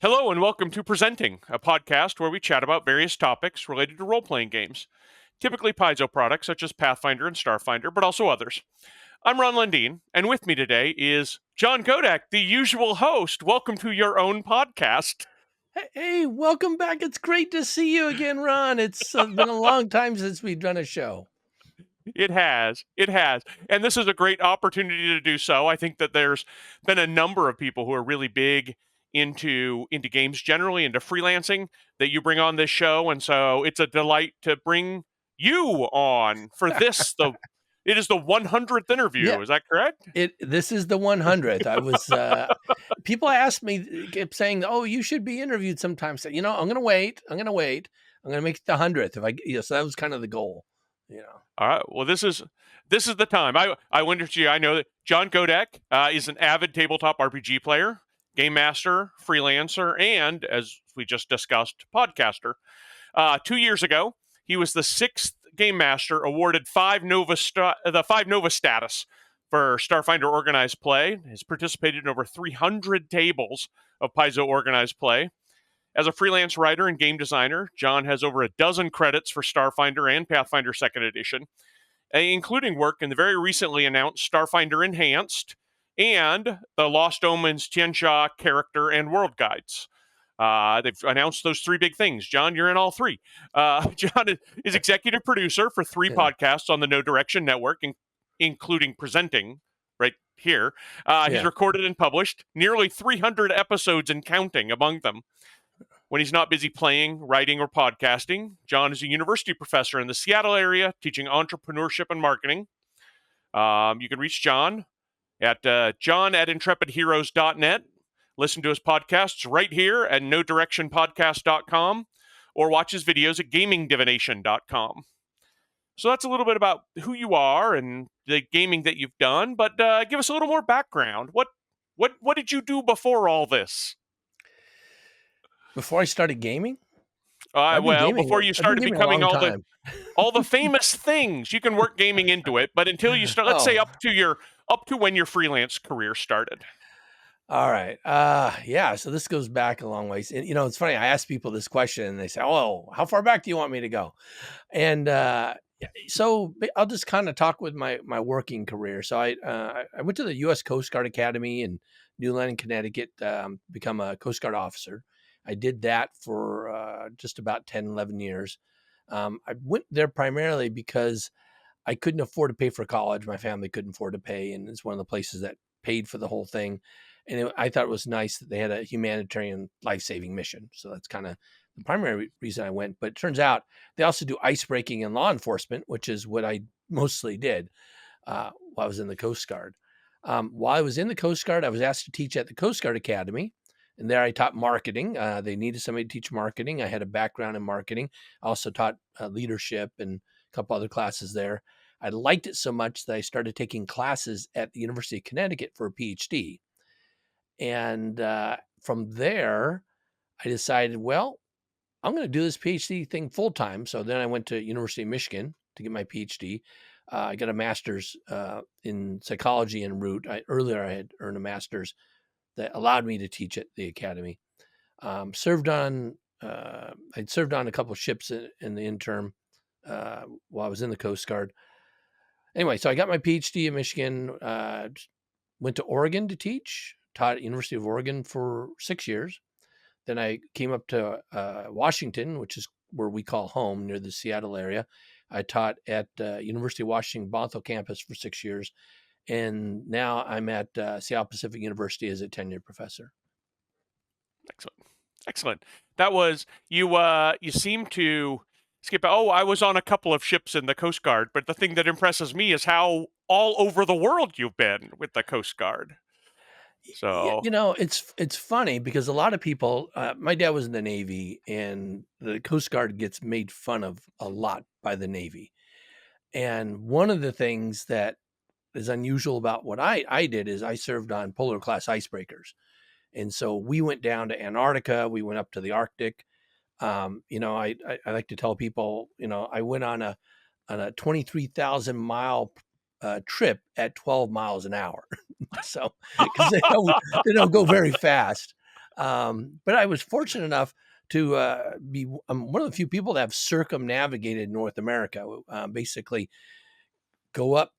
Hello and welcome to Presenting, a podcast where we chat about various topics related to role-playing games, typically Paizo products such as Pathfinder and Starfinder, but also others. I'm Ron Lundeen, and with me today is John Godek, the usual host. Welcome to your own podcast. Hey, welcome back. It's great to see you again, Ron. It's been a long time since we've done a show. It has. And this is a great opportunity to do so. I think that there's been a number of people who are really big into games generally, into freelancing, that you bring on this show. And so it's a delight to bring you on for this. It is the 100th interview. Yeah, Is that correct? this is the 100th. I was people asked me, kept saying, "Oh, you should be interviewed sometime." So, I'm going to wait. I'm going to wait. I'm going to make it the 100th so that was kind of the goal, All right. Well, this is the time. I wonder to you. I know that John Godek is an avid tabletop RPG player, game master, freelancer, and as we just discussed, podcaster. 2 years ago, he was the 6th game master awarded the 5 Nova status for Starfinder organized play. Has participated in over 300 tables of Paizo organized play. As a freelance writer and game designer, John has over a dozen credits for Starfinder and Pathfinder 2nd Edition, including work in the very recently announced Starfinder Enhanced and the Lost Omens Tianxia character and world guides. They've announced those 3 big things. John, you're in all 3. John is executive producer for 3 podcasts on the No Direction Network, including Presenting right here. He's recorded and published nearly 300 episodes and counting among them. When he's not busy playing, writing, or podcasting, John is a university professor in the Seattle area teaching entrepreneurship and marketing. You can reach John at john@intrepidheroes.net. Listen to his podcasts right here at nodirectionpodcast.com or watch his videos at gamingdivination.com. So that's a little bit about who you are and the gaming that you've done, but give us a little more background. What did you do before all this? Before I started gaming? Before you started becoming all the famous things, you can work gaming into it. But until you start, let's say up to when your freelance career started. All right. So this goes back a long ways. And, it's funny. I ask people this question and they say, "Oh, how far back do you want me to go?" And so I'll just kind of talk with my working career. So I went to the U.S. Coast Guard Academy in New London, Connecticut, become a Coast Guard officer. I did that for just about 10, 11 years. I went there primarily because I couldn't afford to pay for college. My family couldn't afford to pay. And it's one of the places that paid for the whole thing. And I thought it was nice that they had a humanitarian life-saving mission. So that's kind of the primary reason I went. But it turns out they also do ice breaking and law enforcement, which is what I mostly did while I was in the Coast Guard. While I was in the Coast Guard, I was asked to teach at the Coast Guard Academy. And there I taught marketing. They needed somebody to teach marketing. I had a background in marketing. I also taught leadership and a couple other classes there. I liked it so much that I started taking classes at the University of Connecticut for a PhD. And from there, I decided, well, I'm going to do this PhD thing full time. So then I went to University of Michigan to get my PhD. I got a master's in psychology en route. Earlier, I had earned a master's that allowed me to teach at the academy. I'd served on a couple of ships in the interim while I was in the Coast Guard. Anyway, so I got my PhD in Michigan, went to Oregon to teach, taught at University of Oregon for 6 years. Then I came up to Washington, which is where we call home, near the Seattle area. I taught at University of Washington Bothell campus for 6 years. And now I'm at Seattle Pacific University as a tenured professor. Excellent. That was you. You seem to skip. Oh, I was on a couple of ships in the Coast Guard, but the thing that impresses me is how all over the world you've been with the Coast Guard. So it's funny because a lot of people. My dad was in the Navy, and the Coast Guard gets made fun of a lot by the Navy. And one of the things that is unusual about what I did is I served on polar class icebreakers. And so we went down to Antarctica. We went up to the Arctic. I like to tell people, I went on a 23,000 mile trip at 12 miles an hour. So, because they don't go very fast. But I was fortunate enough to be one of the few people that have circumnavigated North America. Basically, go up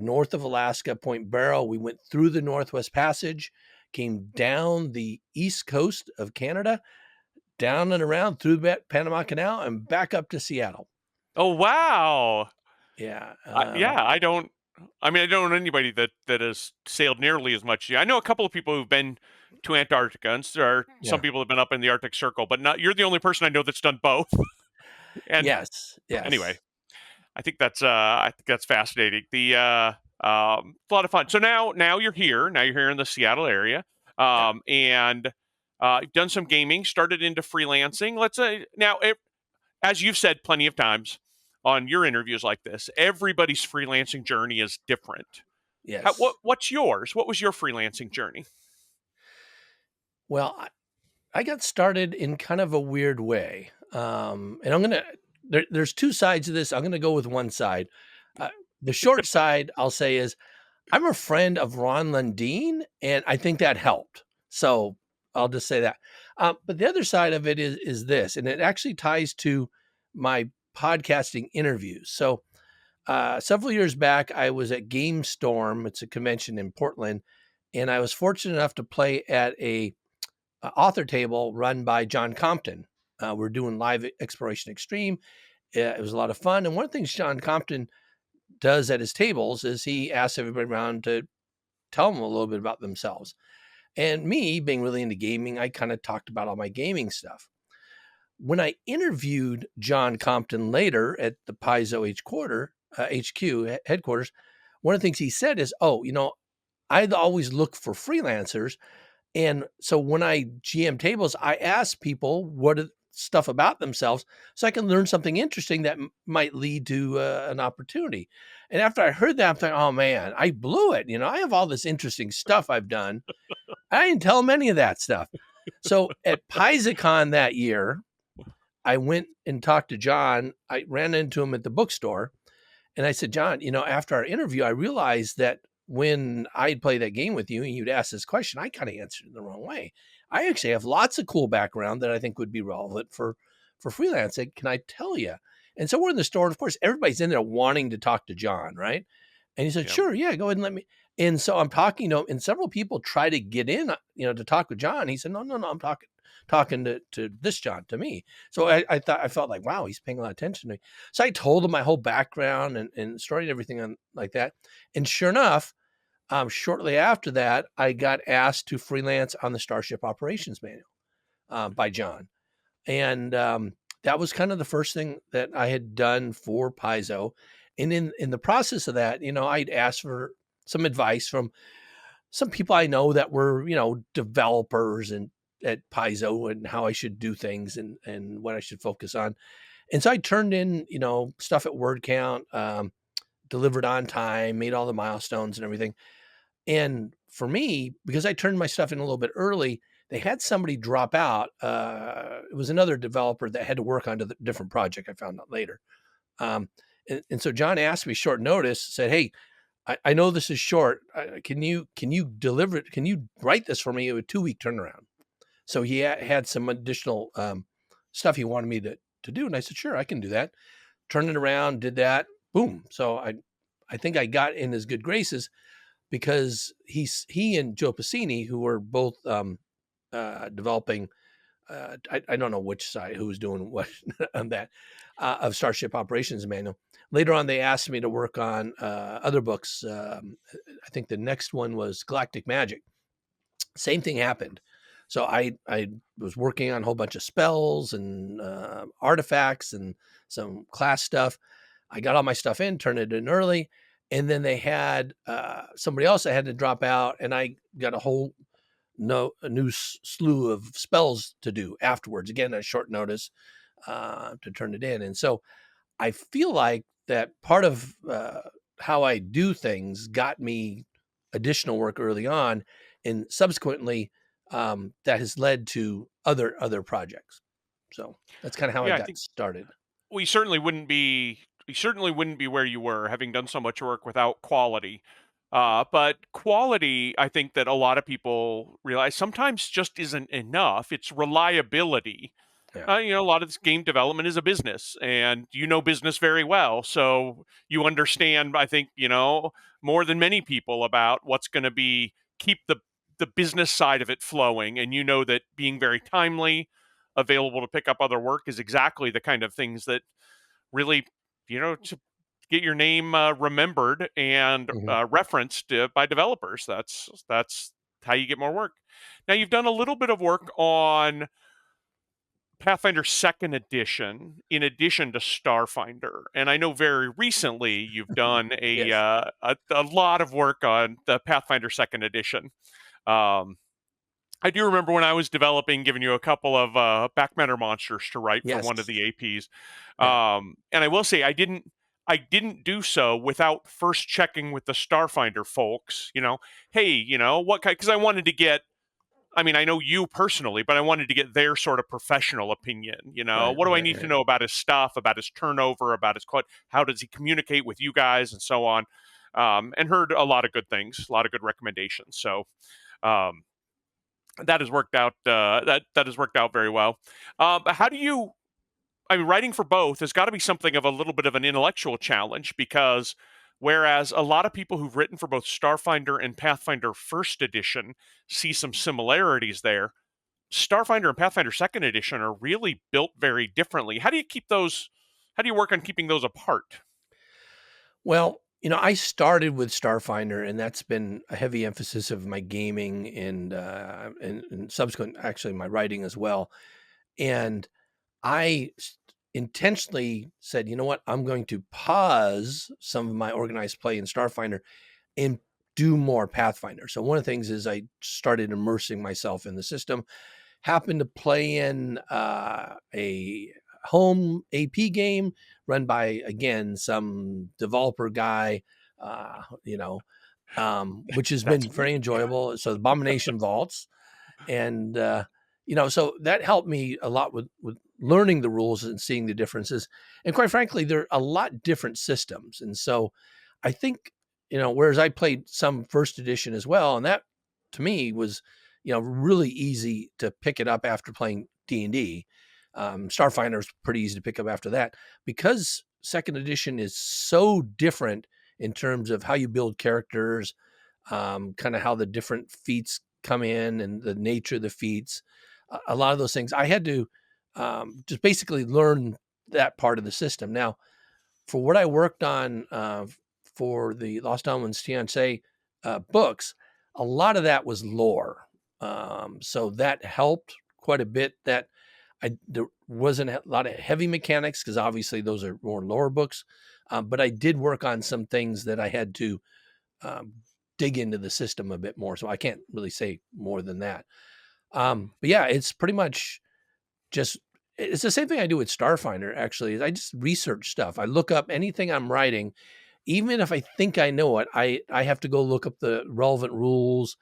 north of Alaska, Point Barrow. We went through the Northwest Passage, came down the east coast of Canada, down and around through the Panama Canal, and back up to Seattle. Oh wow. Yeah. Yeah, I mean, I don't know anybody that has sailed nearly as much. I know a couple of people who've been to Antarctica, and there are some Yeah. people have been up in the Arctic Circle, but not. You're the only person I know that's done both. And Yes. anyway, Yes. I think that's fascinating. A lot of fun. So now you're here. Now you're here in the Seattle area, Yeah. and you've done some gaming. Started into freelancing. Let's say now, as you've said plenty of times on your interviews like this, everybody's freelancing journey is different. Yes. What's yours? What was your freelancing journey? Well, I got started in kind of a weird way. And there's two sides of this. I'm going to go with one side. Uh, the short side, I'll say, is I'm a friend of Ron Lundeen, and I think that helped. So I'll just say that. But the other side of it is this, and it actually ties to my podcasting interviews. So several years back, I was at Game Storm. It's a convention in Portland, and I was fortunate enough to play at a author table run by John Compton. We're doing live Exploration Extreme. It was a lot of fun. And one of the things John Compton does at his tables is he asks everybody around to tell them a little bit about themselves. And me being really into gaming, I kind of talked about all my gaming stuff. When I interviewed John Compton later at the Paizo HQ headquarters, one of the things he said is, "Oh, I'd always look for freelancers, and so when I GM tables, I ask people stuff about themselves so I can learn something interesting that might lead to an opportunity." And after I heard that, I'm thinking, "Oh man, I blew it." I have all this interesting stuff I've done. I didn't tell them any of that stuff. So at PaizoCon that year, I went and talked to John. I ran into him at the bookstore, and I said, "John, after our interview, I realized that when I'd play that game with you and you'd ask this question, I kind of answered it the wrong way. I actually have lots of cool background that I think would be relevant for freelancing. Can I tell you?" And so we're in the store, and of course, everybody's in there wanting to talk to John, right? And he said, Yeah, "Sure, yeah, go ahead and let me." And so I'm talking to him, and several people try to get in, to talk with John. He said, "No, no, no, I'm talking to this John, to me." So I felt like, wow, he's paying a lot of attention to me. So I told him my whole background and story and everything on like that. And sure enough, shortly after that, I got asked to freelance on the Starship Operations Manual by John. And that was kind of the first thing that I had done for Paizo. And in the process of that, I'd asked for some advice from some people I know that were, developers and at Paizo, and how I should do things and what I should focus on. And so I turned in, stuff at word count, delivered on time, made all the milestones and everything. And for me, because I turned my stuff in a little bit early, they had somebody drop out. It was another developer that had to work on a different project. I found out later. And so John asked me short notice, said, "Hey, I know this is short. Can you deliver it? Can you write this for me?" It was a 2-week turnaround. So he had some additional stuff he wanted me to do. And I said, "Sure, I can do that." Turned it around, did that. Boom. So I think I got in his good graces, because he and Joe Passini, who were both developing, I don't know which side, who was doing what on that, of Starship Operations Manual. Later on, they asked me to work on other books. I think the next one was Galactic Magic. Same thing happened. So I was working on a whole bunch of spells and artifacts and some class stuff. I got all my stuff in, turned it in early, and then they had somebody else that had to drop out, and I got a new slew of spells to do afterwards. Again, at short notice to turn it in, and so I feel like that part of how I do things got me additional work early on, and subsequently that has led to other projects. So that's kind of how I yeah. I got think started. we certainly wouldn't be where you were, having done so much work without quality. But quality I think that a lot of people realize sometimes just isn't enough. It's reliability. Yeah. A lot of this game development is a business, and you know business very well. So you understand, I think, more than many people about what's going to be keep the business side of it flowing. And you know that being very timely, available to pick up other work is exactly the kind of things that really, to get your name remembered and Mhm. referenced by developers. That's how you get more work. Now you've done a little bit of work on Pathfinder Second Edition, in addition to Starfinder, and I know very recently you've done Yes. a lot of work on the Pathfinder Second Edition. Um, I do remember when I was developing, giving you a couple of backmatter monsters to write for Yes. one of the APs, Yeah. and I will say I didn't do so without first checking with the Starfinder folks. Hey, what kind? Because I wanted to get. I mean, I know you personally, but I wanted to get their sort of professional opinion. Right. What do I Right. need to Right. know about his stuff, about his turnover, about his how does he communicate with you guys, and so on. And heard a lot of good things, a lot of good recommendations. So um, that has worked out. That has worked out very well. But how do you? I mean, writing for both has got to be something of a little bit of an intellectual challenge because whereas a lot of people who've written for both Starfinder and Pathfinder First Edition see some similarities there, Starfinder and Pathfinder Second Edition are really built very differently. How do you keep those? How do you work on keeping those apart? Well, I started with Starfinder, and that's been a heavy emphasis of my gaming and subsequent, actually, my writing as well. And intentionally said, you know what, I'm going to pause some of my organized play in Starfinder and do more Pathfinder. So one of the things is I started immersing myself in the system. Happened to play in a home AP game run by, again, some developer guy, which has That's been me. very Yeah. enjoyable. So Abomination Vaults, and so that helped me a lot with learning the rules and seeing the differences. And quite frankly, they're a lot different systems, and so I think, whereas I played some first edition as well, and that to me was, really easy to pick it up after playing D&D. Starfinder is pretty easy to pick up after that, because second edition is so different in terms of how you build characters, kind of how the different feats come in and the nature of the feats. A lot of those things I had to just basically learn that part of the system. Now, for what I worked on for the Lost Almonds Fiancé books, a lot of that was lore. So that helped quite a bit. That there wasn't a lot of heavy mechanics, because obviously those are more lore books. But I did work on some things that I had to um, dig into the system a bit more. So I can't really say more than that. But yeah, it's pretty much just it's the same thing I do with Starfinder. Actually, is I just research stuff. I look up anything I'm writing, even if I think I know it. I have to go look up the relevant rules,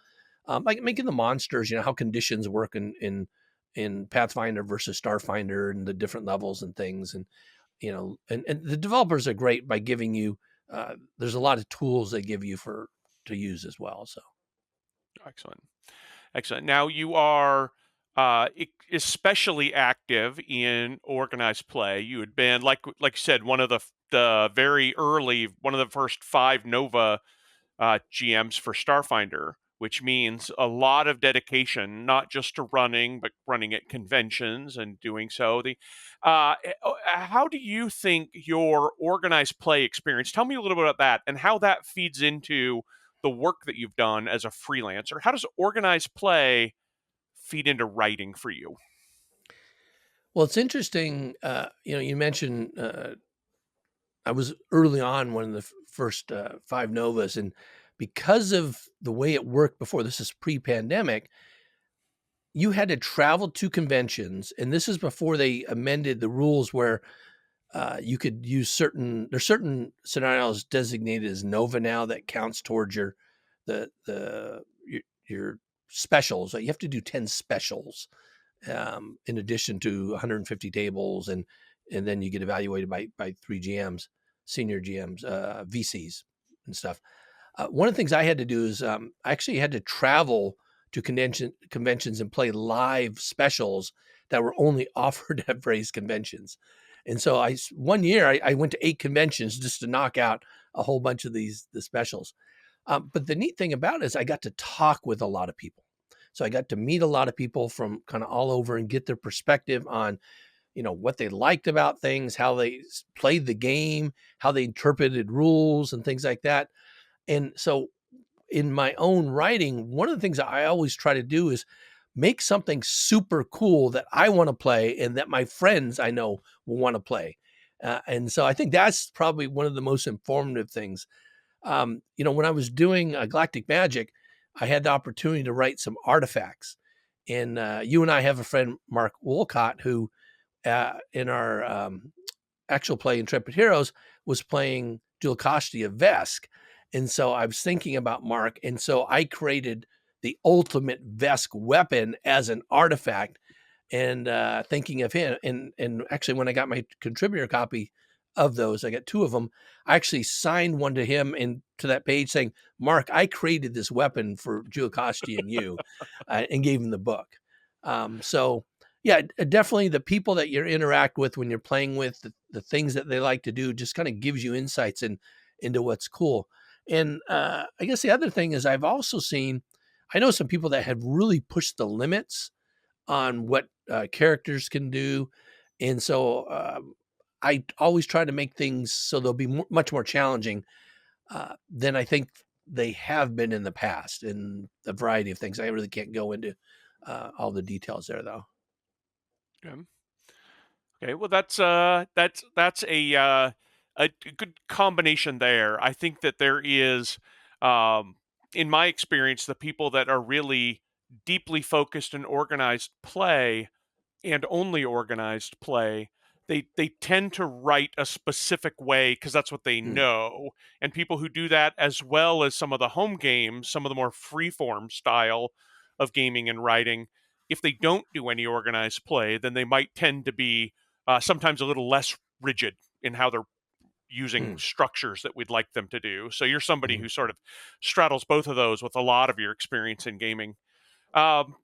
like making the monsters. How conditions work in Pathfinder versus Starfinder, and the different levels and things. And and the developers are great by giving you. There's a lot of tools they give you to use as well. So Excellent. Excellent. Now you are especially active in organized play. You had been, like you said, one of the very early, one of the first five Nova GMs for Starfinder, which means a lot of dedication, not just to running, but running at conventions and doing so. How do you think your organized play experience? Tell me a little bit about that and how that feeds into the work that you've done as a freelancer. How does organized play feed into writing for you? well, it's interesting. You mentioned I was early on one of the first five Novas, and because of the way it worked before, this is pre-pandemic, you had to travel to conventions, and this is before they amended the rules where you could use there's certain scenarios designated as Nova now that counts towards your specials. You have to do 10 specials in addition to 150 tables, and then you get evaluated by three GMs, senior GMs, VCs, and stuff. One of the things I had to do is I actually had to travel to conventions and play live specials that were only offered at various conventions. And so one year I went to 8 conventions just to knock out a whole bunch of the specials. But the neat thing about it is I got to talk with a lot of people. So I got to meet a lot of people from kind of all over and get their perspective on, what they liked about things, how they played the game, how they interpreted rules and things like that. And so in my own writing, one of the things that I always try to do is make something super cool that I want to play and that my friends I know will want to play. And so I think that's probably one of the most informative things. When I was doing Galactic Magic, I had the opportunity to write some artifacts. And you and I have a friend, Mark Wolcott, who in our actual play Intrepid Heroes was playing Julkashti of Vesk. And so I was thinking about Mark. And so I created the ultimate Vesk weapon as an artifact and thinking of him. And actually, when I got my contributor copy of those, I got 2 of them. I actually signed one to him and to that page saying, Mark, I created this weapon for Julkashti and you, and gave him the book. So yeah, definitely the people that you interact with when you're playing with the things that they like to do just kind of gives you insights into what's cool. And I guess the other thing is I know some people that have really pushed the limits on what characters can do. And so I always try to make things so they'll be much more challenging than I think they have been in the past in a variety of things. I really can't go into all the details there though. Okay. Okay, well, that's a good combination there. I think that there is, in my experience, the people that are really deeply focused and organized play and only organized play, they tend to write a specific way because that's what they Mm, know. And people who do that, as well as some of the home games, some of the more freeform style of gaming and writing, if they don't do any organized play, then they might tend to be sometimes a little less rigid in how they're using mm, structures that we'd like them to do. So you're somebody mhm. who sort of straddles both of those with a lot of your experience in gaming. Um,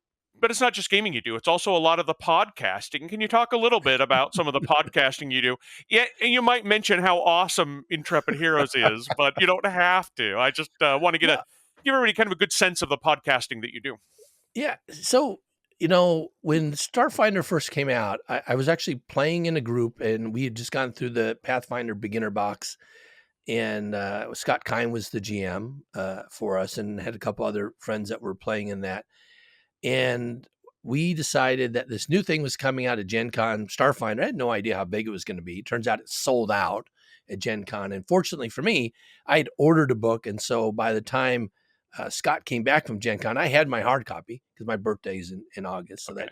but it's not just gaming you do; it's also a lot of the podcasting. Can you talk a little bit about some of the podcasting you do? Yeah, and you might mention how awesome Intrepid Heroes is, but you don't have to. I just want to No, give everybody kind of a good sense of the podcasting that you do. yeah. So, when Starfinder first came out, I was actually playing in a group and we had just gone through the Pathfinder beginner box. And Scott Kine was the GM for us and had a couple other friends that were playing in that. And we decided that this new thing was coming out of Gen Con Starfinder. I had no idea how big it was going to be. Turns out it sold out at Gen Con. And fortunately for me, I had ordered a book. And so by the time Scott came back from Gen Con, I had my hard copy because my birthday's in August. So Okay.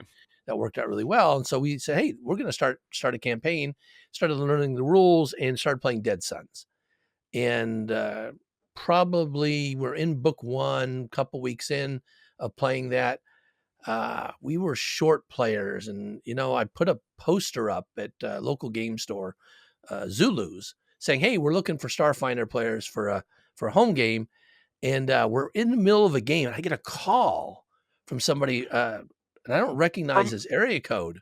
that worked out really well. And so we said, hey, we're going to start a campaign, started learning the rules and started playing Dead Sons. And probably we're in book 1, couple weeks in of playing that. We were short players, and I put a poster up at local game store, Zulu's, saying, "Hey, we're looking for Starfinder players for a home game," and we're in the middle of a game, and I get a call from somebody, and I don't recognize From his area code,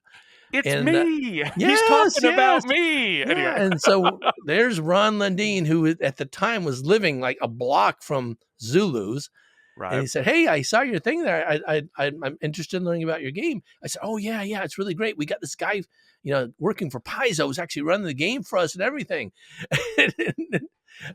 it's and me. He's yes, talking yes, about me. yeah, Anyway, and so there's Ron Lundeen, who at the time was living like a block from Zulu's, and right. he said, "Hey, I saw your thing there. I'm interested in learning about your game." I said, "Oh yeah, yeah, it's really great. We got this guy, working for Paizo, who's actually running the game for us and everything."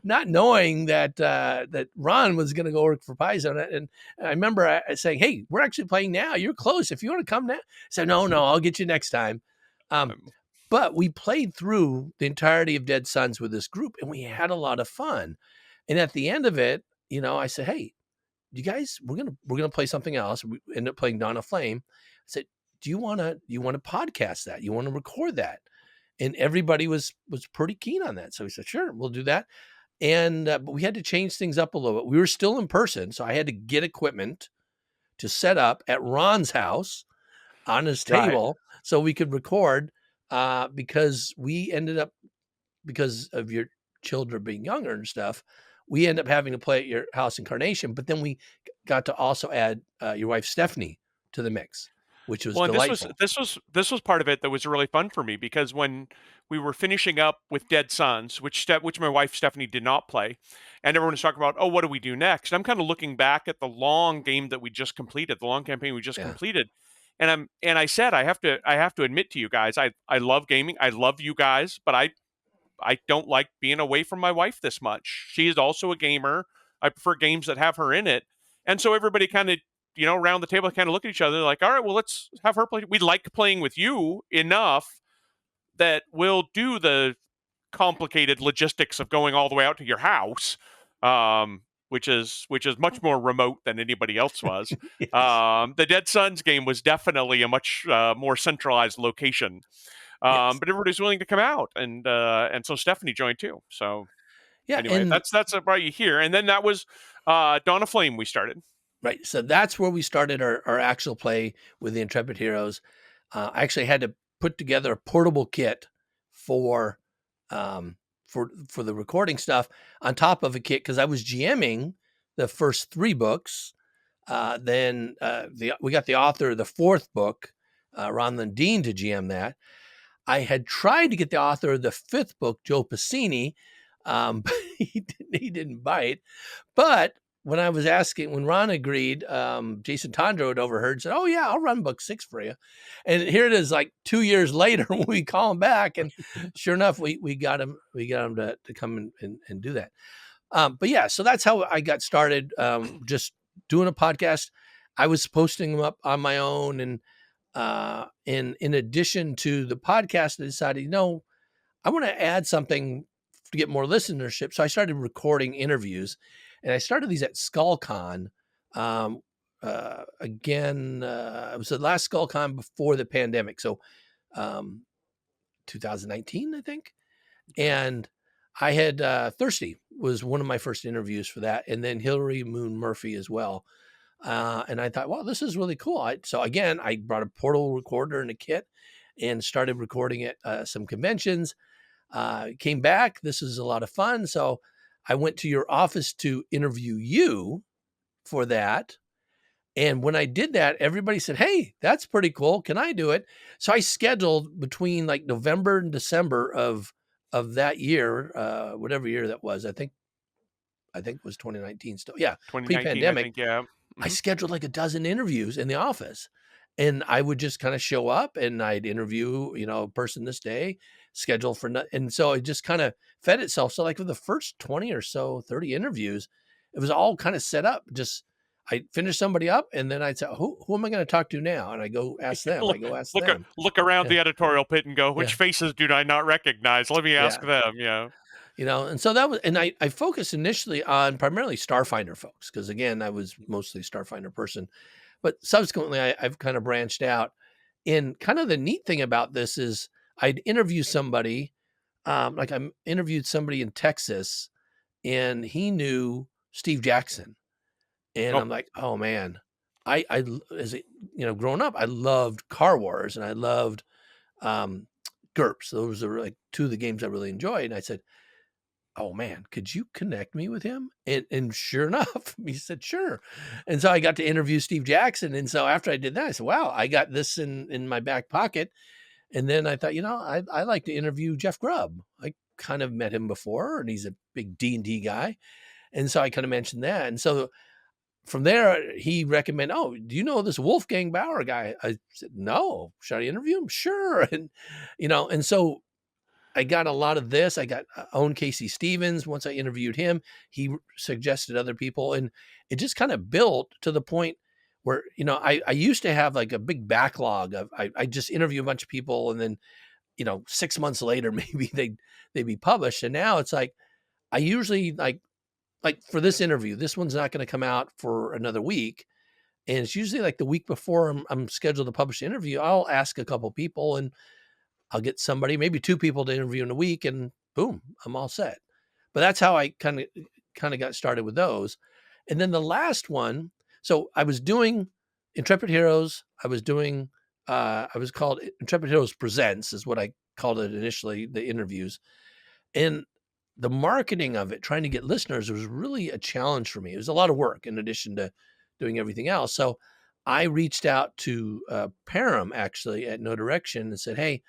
Not knowing that Ron was going to go work for Paizo, and I remember saying, "Hey, we're actually playing now. You're close. If you want to come now," I said, "No, no, I'll get you next time." Um, Um, but we played through the entirety of Dead Sons with this group, and we had a lot of fun. And at the end of it, I said, "Hey, you guys, we're gonna play something else." We ended up playing Dawn of Flame. I said, "Do you want to podcast that? You want to record that?" And everybody was pretty keen on that. So we said, "Sure, we'll do that." And but we had to change things up a little bit. We were still in person, so I had to get equipment to set up at Ron's house on his right. table so we could record. Because we ended up, because of your children being younger and stuff, we end up having to play at your house in Carnation, but then we got to also add your wife Stephanie to the mix, which was Well, and delightful. this was part of it that was really fun for me because when we were finishing up with Dead Sons, which my wife Stephanie did not play, and everyone was talking about, oh, what do we do next? I'm kind of looking back at the long game that we just completed, the long campaign we just Yeah. completed, and I said I have to admit to you guys, I love gaming, I love you guys, but I don't like being away from my wife this much. She is also a gamer. I prefer games that have her in it. And so everybody kind of, around the table kind of look at each other like, all right, well, let's have her play. We like playing with you enough that we'll do the complicated logistics of going all the way out to your house, which is much more remote than anybody else was. Yes. The Dead Sons game was definitely a much more centralized location. Yes. But everybody's willing to come out, and so Stephanie joined too. So Yeah. anyway, And that's about you here. And then that was Dawn of Flame. We started. right. So that's where we started our actual play with the Intrepid Heroes. I actually had to put together a portable kit for for the recording stuff on top of a kit because I was GMing the first 3 books. Then we got the author of the 4th book, Ron Lundeen, to GM that. I had tried to get the author of the 5th book, Joe Passini, but he didn't bite. But when I was asking, when Ron agreed, Jason Tondro had overheard, said, "Oh yeah, I'll run book 6 for you." And here it is, like 2 years later, when we call him back, and sure enough, we got him to come and do that. But yeah, so that's how I got started. Just doing a podcast. I was posting them up on my own, and in addition to the podcast, I decided, I want to add something to get more listenership. So I started recording interviews, and I started these at SkullCon. It was the last SkullCon before the pandemic. So 2019, I think. And I had Thirsty was one of my first interviews for that. And then Hillary Moon Murphy as well. And I thought, wow, this is really cool. So again, I brought a portable recorder and a kit and started recording at some conventions. Came back. This is a lot of fun. So I went to your office to interview you for that. And when I did that, everybody said, "Hey, that's pretty cool. Can I do it?" So I scheduled between like November and December of that year, whatever year that was. I think it was 2019 still. Yeah, 2019, I pre-pandemic. think. Yeah. I Mhm. scheduled like a dozen interviews in the office, and I would just kind of show up and I'd interview, a person this day, schedule for, and so it just kind of fed itself. So like for the first 20 or so, 30 interviews, it was all kind of set up. Just I finished somebody up, and then I'd say, who am I going to talk to now? And I go ask them. I go ask them. Look around Yeah, the editorial pit and go, yeah, which faces do I not recognize? Let me ask yeah. them. Yeah. And so that was, and I focused initially on primarily Starfinder folks because again, I was mostly a Starfinder person. But subsequently, I've kind of branched out. And kind of the neat thing about this is I'd interview somebody, like I interviewed somebody in Texas, and he knew Steve Jackson. And Oh, I'm like, oh man, as a, growing up, I loved Car Wars and I loved um, GURPS. Those are like 2 of the games I really enjoyed. And I said, oh man, could you connect me with him? And sure enough, he said, sure. And so I got to interview Steve Jackson. And so after I did that, I said, wow, I got this in my back pocket. And then I thought, I like to interview Jeff Grubb. I kind of met him before, and he's a big D&D guy. And so I kind of mentioned that. And so from there, he recommended, oh, do you know this Wolfgang Bauer guy? I said, no. Should I interview him? Sure. And so I got a lot of this. I got own Casey Stevens. Once I interviewed him, he suggested other people, and it just kind of built to the point where I used to have like a big backlog of I just interview a bunch of people, and then 6 months later maybe they'd be published, and now it's like I usually like for this interview, this one's not going to come out for another week, and it's usually like the week before I'm scheduled to publish the interview. I'll ask a couple people and I'll get somebody, maybe 2 people to interview in a week, and boom, I'm all set. But that's how I kind of got started with those. And then the last one, so I was doing Intrepid Heroes. I was doing I was called Intrepid Heroes Presents is what I called it initially, the interviews. And the marketing of it, trying to get listeners, was really a challenge for me. It was a lot of work in addition to doing everything else. So I reached out to Param actually at No Direction and said, "Hey,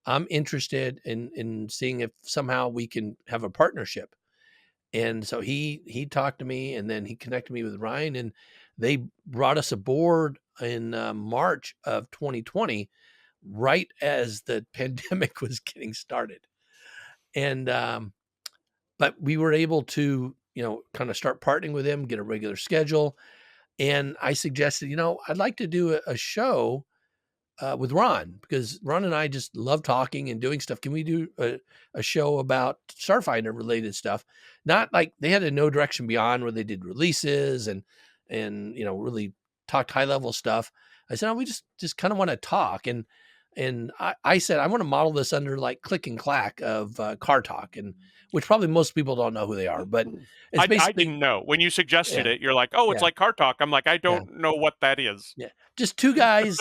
I'm interested in seeing if somehow we can have a partnership." And so he talked to me, and then he connected me with Ryan, and they brought us aboard in March of 2020, right as the pandemic was getting started. And but we were able to, kind of start partnering with him, get a regular schedule. And I suggested, I'd like to do a show with Ron, because Ron and I just love talking and doing stuff. Can we do a show about Starfighter related stuff? Not like they had a No Direction Beyond where they did releases and really talked high level stuff. I said, no, we just kind of want to talk. And I said, I want to model this under like Click and Clack of Car Talk, and which probably most people don't know who they are, but it's I basically, didn't know. When you suggested yeah, it, you're like, oh, it's yeah, like Car Talk. I'm like, I yeah. don't know what that is. Yeah. Just two guys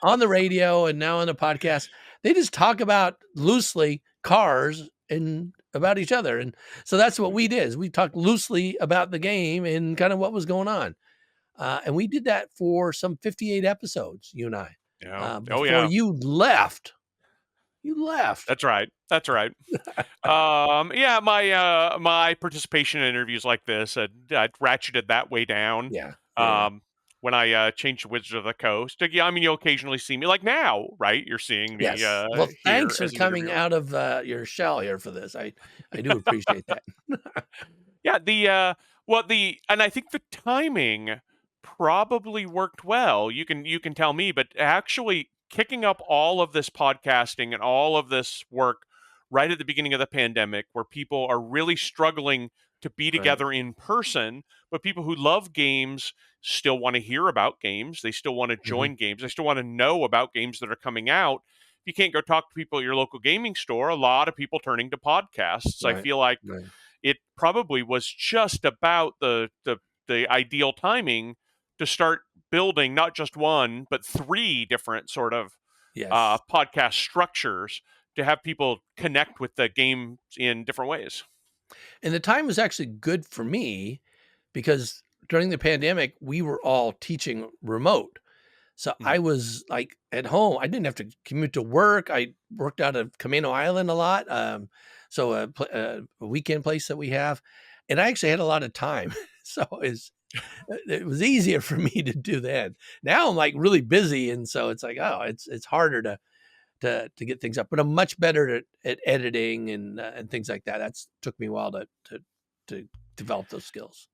on the radio and now on a podcast. They just talk about loosely cars and about each other. And so that's what we did. Is we talked loosely about the game and kind of what was going on. And we did that for some 58 episodes, you and I, Yeah. Oh, before yeah. you left. You left. That's right. That's right. Yeah, my participation in interviews like this, I ratcheted that way down. Yeah. Yeah. Um, when I changed to Wizards of the Coast, yeah, I mean, you'll occasionally see me like now, right? You're seeing me Yes. Well, here thanks for as an coming interviewer. out of your shell here for this. I do appreciate that. Yeah, and I think the timing probably worked well. You can tell me, but actually kicking up all of this podcasting and all of this work right at the beginning of the pandemic, where people are really struggling to be Right. together in person, but people who love games still want to hear about games. They still want to Hmm. join games. They still want to know about games that are coming out. If you can't go talk to people at your local gaming store, a lot of people turning to podcasts. I Right. feel like Right. it probably was just about the ideal timing to start building not just one but three different sort of Yes. podcast structures to have people connect with the game in different ways. And the time was actually good for me because during the pandemic, we were all teaching remote. So Mhm. I was like at home. I didn't have to commute to work. I worked out of Camino Island a lot. So a weekend place that we have. And I actually had a lot of time. So it was easier for me to do that. Now I'm like really busy. And so it's like, oh, it's harder to get things up, but I'm much better at editing and things like that. That's took me a while to develop those skills.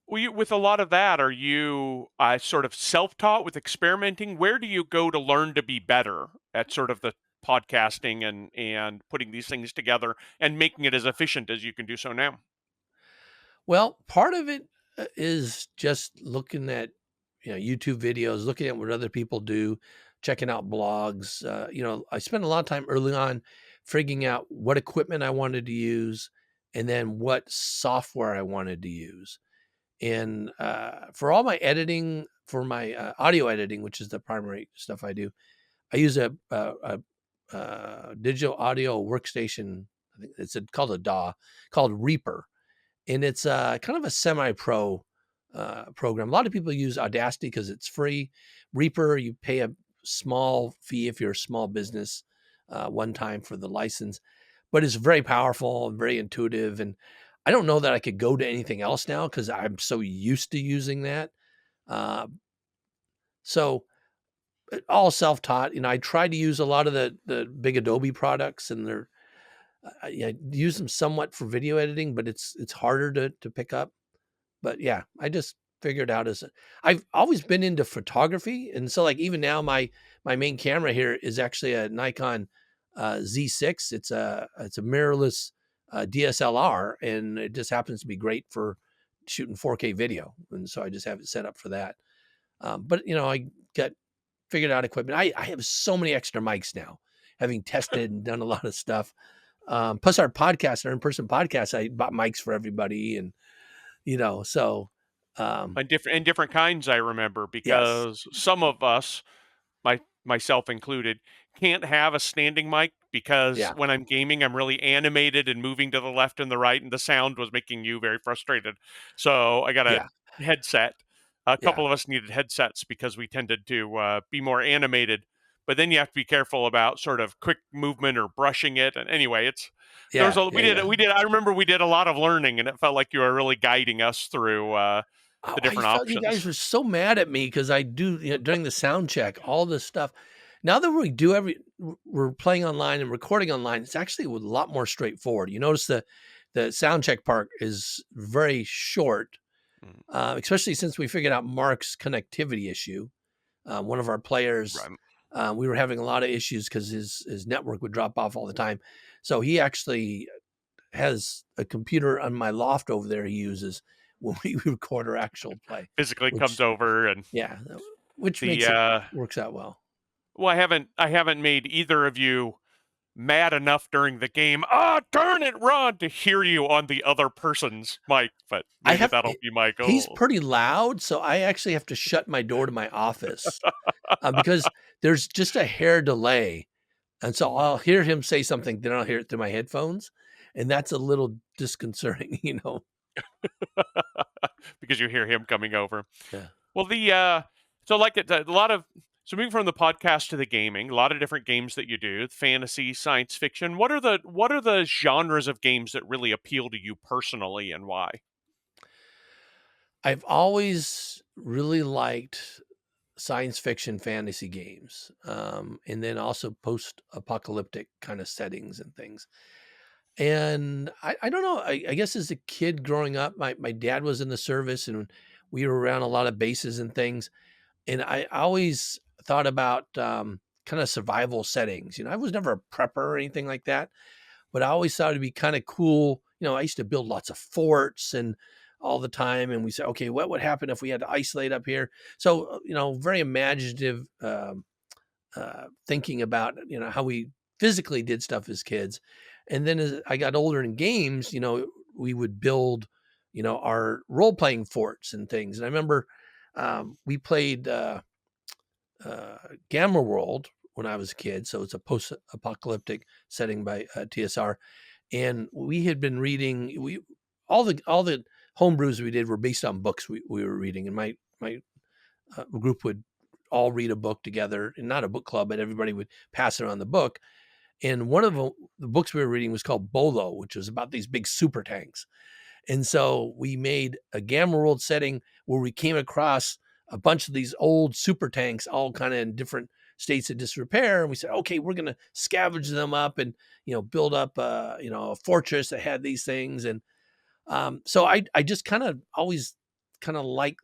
Well, with a lot of that, are you sort of self-taught with experimenting? Where do you go to learn to be better at sort of the podcasting and putting these things together and making it as efficient as you can do so now? Well, part of it is just looking at YouTube videos, looking at what other people do, checking out blogs. I spent a lot of time early on figuring out what equipment I wanted to use, and then what software I wanted to use. And for all my editing, for my audio editing, which is the primary stuff I do, I use a digital audio workstation. I think called a DAW, called Reaper, and it's kind of a semi-pro program. A lot of people use Audacity because it's free. Reaper, you pay a small fee if you're a small business, one time for the license, but it's very powerful and very intuitive. And I don't know that I could go to anything else now because I'm so used to using that. Uh, so all self-taught. I try to use a lot of the big Adobe products, and they're I use them somewhat for video editing, but it's harder to pick up. But yeah, I just figured out I've always been into photography, and so like even now my main camera here is actually a Nikon Z6. It's a mirrorless DSLR, and it just happens to be great for shooting 4K video, and so I just have it set up for that. But I got figured out equipment. I have so many extra mics now, having tested and done a lot of stuff. Plus our podcast, our in-person podcast, I bought mics for everybody, and so And different kinds, I remember, yes. because some of us, myself included, can't have a standing mic because Yeah. when I'm gaming, I'm really animated and moving to the left and the right, and the sound was making you very frustrated. So I got a Yeah. headset. A Yeah. couple of us needed headsets because we tended to be more animated. But then you have to be careful about sort of quick movement or brushing it. And anyway, Yeah. Yeah. Yeah. we did. I remember we did a lot of learning, and it felt like you were really guiding us through Oh, the I different felt you guys options. were so mad at me because I do, during the sound check, all this stuff. Now that we're playing online and recording online, it's actually a lot more straightforward. You notice the sound check part is very short, Mm, especially since we figured out Mark's connectivity issue. One of our players, right. we were having a lot of issues because his network would drop off all the time. So he actually has a computer on my loft over there he uses when we record our actual play, Physically comes which over and yeah, which the makes it works out well. well, I haven't made either of you mad enough during the game. Ah, darn it, Ron, to hear you on the other person's mic, but I maybe have that'll be my He's goal. pretty loud, so I actually have to shut my door to my office because there's just a hair delay, and so I'll hear him say something, then I'll hear it through my headphones, and that's a little disconcerting, you know. Because you hear him coming over. Yeah. Well, so like a lot of so moving from the podcast to the gaming, a lot of different games that you do, fantasy, science fiction. What are the genres of games that really appeal to you personally, and why? I've always really liked science fiction fantasy games, and then also post-apocalyptic kind of settings and things. And I don't know. I guess as a kid growing up, my dad was in the service, and we were around a lot of bases and things. And I always thought about kind of survival settings. I was never a prepper or anything like that, but I always thought it'd be kind of cool. I used to build lots of forts and all the time, and we said, okay, what would happen if we had to isolate up here? So very imaginative thinking about how we physically did stuff as kids. And then as I got older in games, we would build our role-playing forts and things. And I remember we played Gamma World when I was a kid, so it's a post-apocalyptic setting by TSR. And we had been reading, we all the homebrews we did were based on books we were reading, and my group would all read a book together, and not a book club, but everybody would pass around the book. And one of the books we were reading was called Bolo, which was about these big super tanks. And so we made a Gamma World setting where we came across a bunch of these old super tanks, all kind of in different states of disrepair. And we said, okay, we're going to scavenge them up and, build up, a fortress that had these things. And so I just kind of always kind of like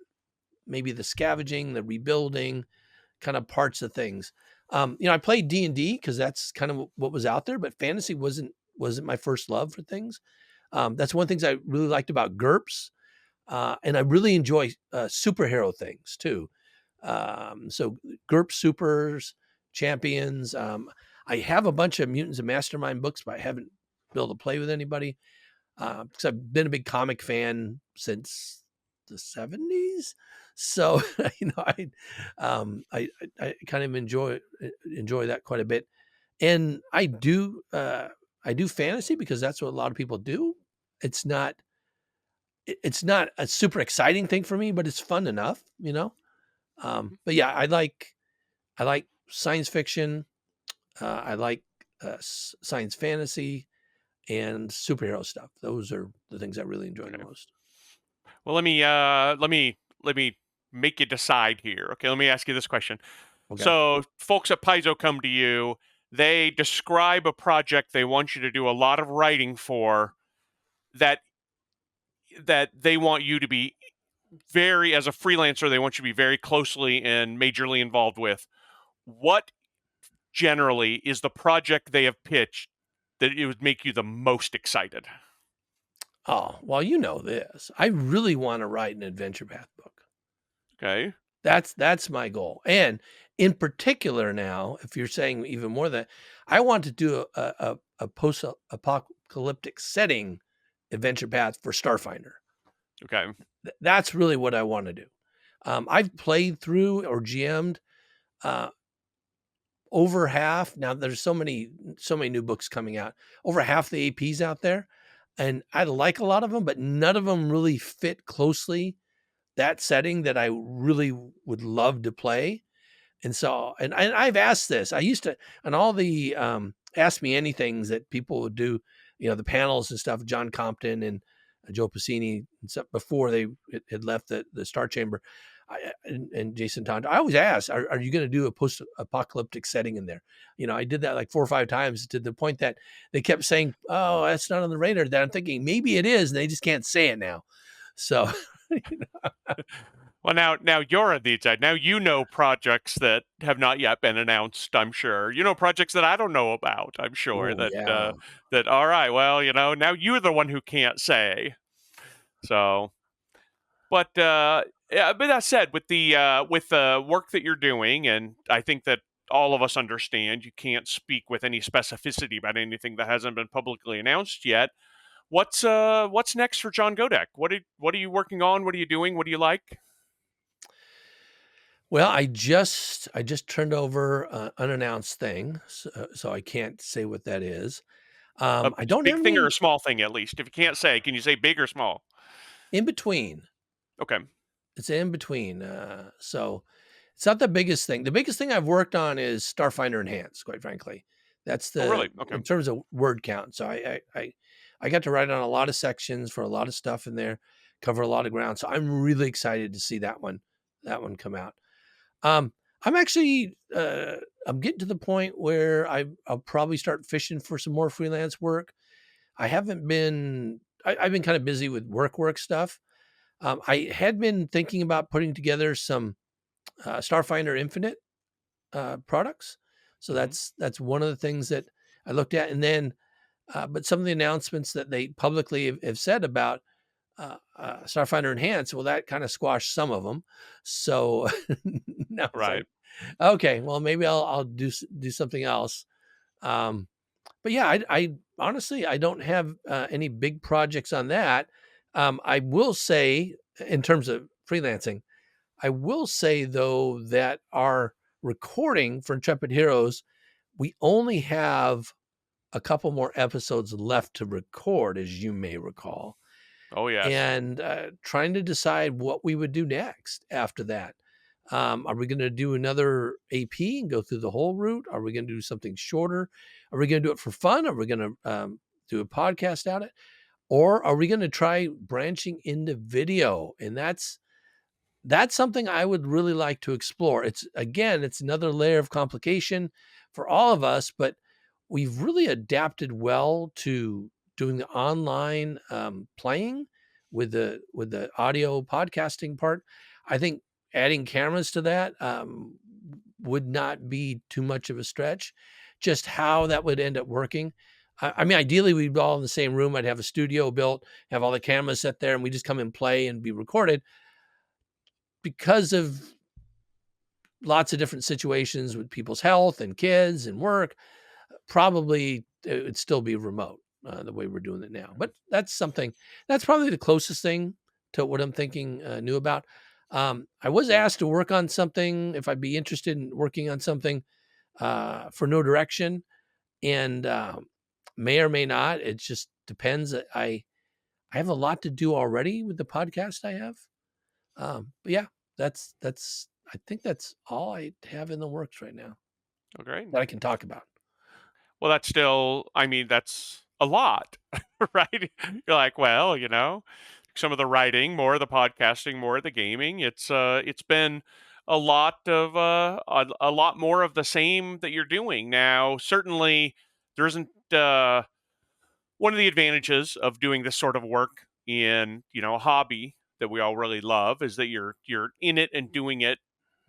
maybe the scavenging, the rebuilding kind of parts of things. I played D&D because that's kind of what was out there, but fantasy wasn't my first love for things. That's one of the things I really liked about GURPS. And I really enjoy superhero things too. So GURPS Supers, Champions. I have a bunch of Mutants and Mastermind books, but I haven't been able to play with anybody because I've been a big comic fan since the 70s. So I kind of enjoy that quite a bit, and I do fantasy because that's what a lot of people do. It's not it's not a super exciting thing for me, but it's fun enough. But yeah, I like science fiction. I like science fantasy and superhero stuff. Those are the things I really enjoy the Okay. most. Well, let me make you decide here. Okay, let me ask you this question. Okay. So, folks at Paizo come to you. They describe a project they want you to do a lot of writing for that they want you to be very as a freelancer. They want you to be very closely and majorly involved with. What generally is the project they have pitched that it would make you the most excited? Oh, well, you know this. I really want to write an adventure path book. Okay. That's my goal. And in particular now, if you're saying even more than I want to do a post-apocalyptic setting adventure path for Starfinder. Okay. That's really what I want to do. I've played through or GM'd uh, over half now. There's so many new books coming out. Over half the APs out there, and I like a lot of them, but none of them really fit closely that setting that I really would love to play. And so, and I've asked this. I used to on all the Ask Me Anythings that people would do, the panels and stuff. John Compton and Joe Piscini and stuff before they had left the Star Chamber, and Jason Todd. I always ask, are you going to do a post-apocalyptic setting in there? I did that like 4 or 5 times to the point that they kept saying, "Oh, that's not on the radar." That I'm thinking maybe it is, and they just can't say it now. So. Well, now you're on the inside. Now you know projects that have not yet been announced. I'm sure you know projects that I don't know about. I'm sure Oh that yeah. that. All right, well, now you're the one who can't say. So, but yeah. But that said, with the work that you're doing, and I think that all of us understand you can't speak with any specificity about anything that hasn't been publicly announced yet. What's next for John Godek? What are you working on? What are you doing? What do you like? Well, I just turned over an unannounced thing, so I can't say what that is. A I don't big have thing or a any small thing, at least. If you can't say, can you say big or small? in between. Okay. It's in between. So it's not the biggest thing. The biggest thing I've worked on is Starfinder Enhanced, quite frankly. That's Oh, the really? Okay. in terms of word count. So I got to write on a lot of sections for a lot of stuff in there, cover a lot of ground. So I'm really excited to see that one come out. Um, I'm actually I'm getting to the point where I'll probably start fishing for some more freelance work. I haven't been I've been kind of busy with work stuff. I had been thinking about putting together some Starfinder Infinite products. So Hmm. that's one of the things that I looked at, and then but some of the announcements that they publicly have said about Starfinder Enhanced, well, that kind of squashed some of them. So now it's Right. like, okay, well, maybe I'll do something else. Um, but yeah, I honestly I don't have any big projects on that. I will say, in terms of freelancing, I will say though that our recording for Intrepid Heroes, we only have a couple more episodes left to record, as you may recall, Oh, yes. and trying to decide what we would do next after that. Are we going to do another AP and go through the whole route? Are we going to do something shorter? Are we going to do it for fun? Are we going to do a podcast out of it? Or are we going to try branching into video? And that's something I would really like to explore. It's another layer of complication for all of us, but we've really adapted well to doing the online playing with the audio podcasting part. I think adding cameras to that would not be too much of a stretch. Just how that would end up working. I mean, ideally, we'd be all in the same room. I'd have a studio built, have all the cameras set there, and we just come and play and be recorded. Because of lots of different situations with people's health and kids and work, probably it would still be remote the way we're doing it now. But that's probably the closest thing to what I'm thinking new about. I was asked to work on something, if I'd be interested in working on something for No Direction, and may or may not. It just depends. I have a lot to do already with the podcast I have. But yeah, that's I think that's all I have in the works right now Oh, great. that I can talk about. Well, that's still, I mean, that's a lot, right? You're like, well, some of the writing, more of the podcasting, more of the gaming. It's been a lot of a lot more of the same that you're doing now. Certainly, there isn't one of the advantages of doing this sort of work in a hobby that we all really love is that you're in it and doing it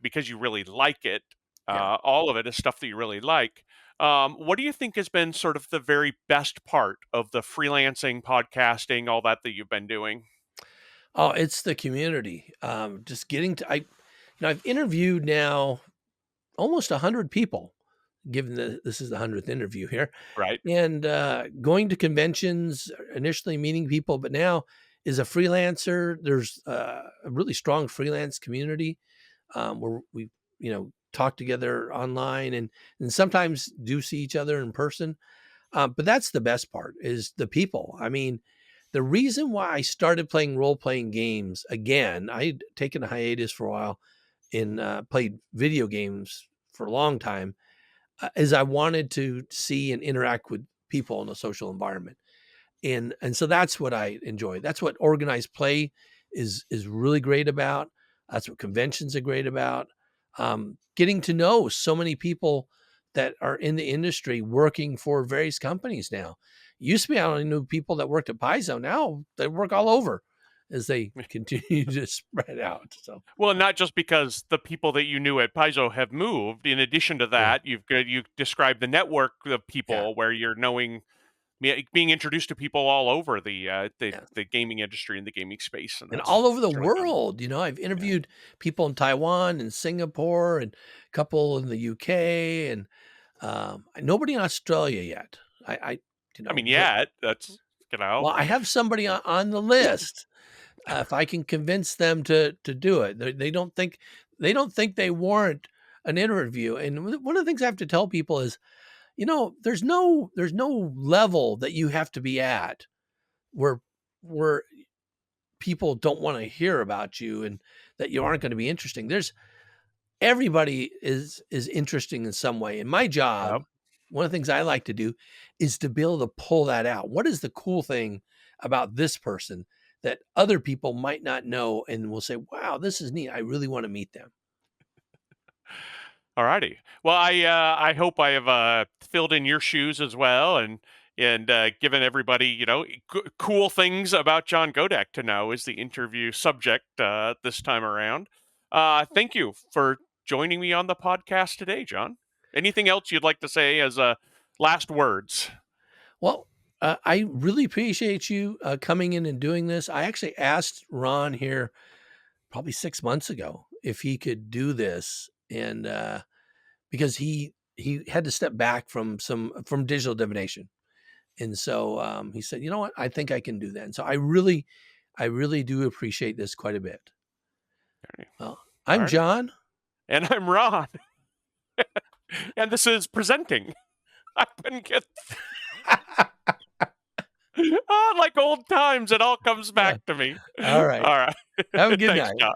because you really like it. Yeah. All of it is stuff that you really like. What do you think has been sort of the very best part of the freelancing, podcasting, all that you've been doing? Oh, it's the community. Just getting to I've interviewed now almost 100 people, given that this is the 100th interview here, Right. and going to conventions, initially meeting people, but now as a freelancer, there's a really strong freelance community where we talk together online and sometimes do see each other in person. But that's the best part is the people. I mean, the reason why I started playing role playing games again, I'd taken a hiatus for a while and played video games for a long time, is I wanted to see and interact with people in a social environment. And so that's what I enjoy. That's what organized play is really great about. That's what conventions are great about. Getting to know so many people that are in the industry working for various companies now. Used to be I only knew people that worked at Paizo. Now they work all over as they continue to spread out. So Well, not just because the people that you knew at Paizo have moved. In addition to yeah, that, you described the network of yeah, people where you're knowing, being introduced to people all over yeah. the gaming industry and the gaming space, and And all over the it's really fun. world. I've Yeah. interviewed people in Taiwan and Singapore and a couple in the UK and nobody in Australia yet. I I mean, but yeah, that's well, I have somebody on the list. If I can convince them to do it, they don't think they warrant an interview. And one of the things I have to tell people is, there's no level that you have to be at where where people don't want to hear about you and that you aren't going to be interesting. There's everybody is interesting in some way. And my Yep. job, one of the things I like to do is to be able to pull that out. What is the cool thing about this person that other people might not know and will say, wow, this is neat. I really want to meet them. Alrighty. Well, I hope I have filled in your shoes as well, and given everybody cool things about John Godek to know is the interview subject this time around. Thank you for joining me on the podcast today, John. Anything else you'd like to say as last words? Well, I really appreciate you coming in and doing this. I actually asked Ron here probably 6 months ago if he could do this. And because he had to step back from digital divination, and so he said, "You know what? I think I can do that." And so I really do appreciate this quite a bit. Well, I'm Alrighty. John. And I'm Ron, and this is presenting. I've been get like old times. It all comes Yeah. back to me. All right. All right. Have a good Thanks, night. John.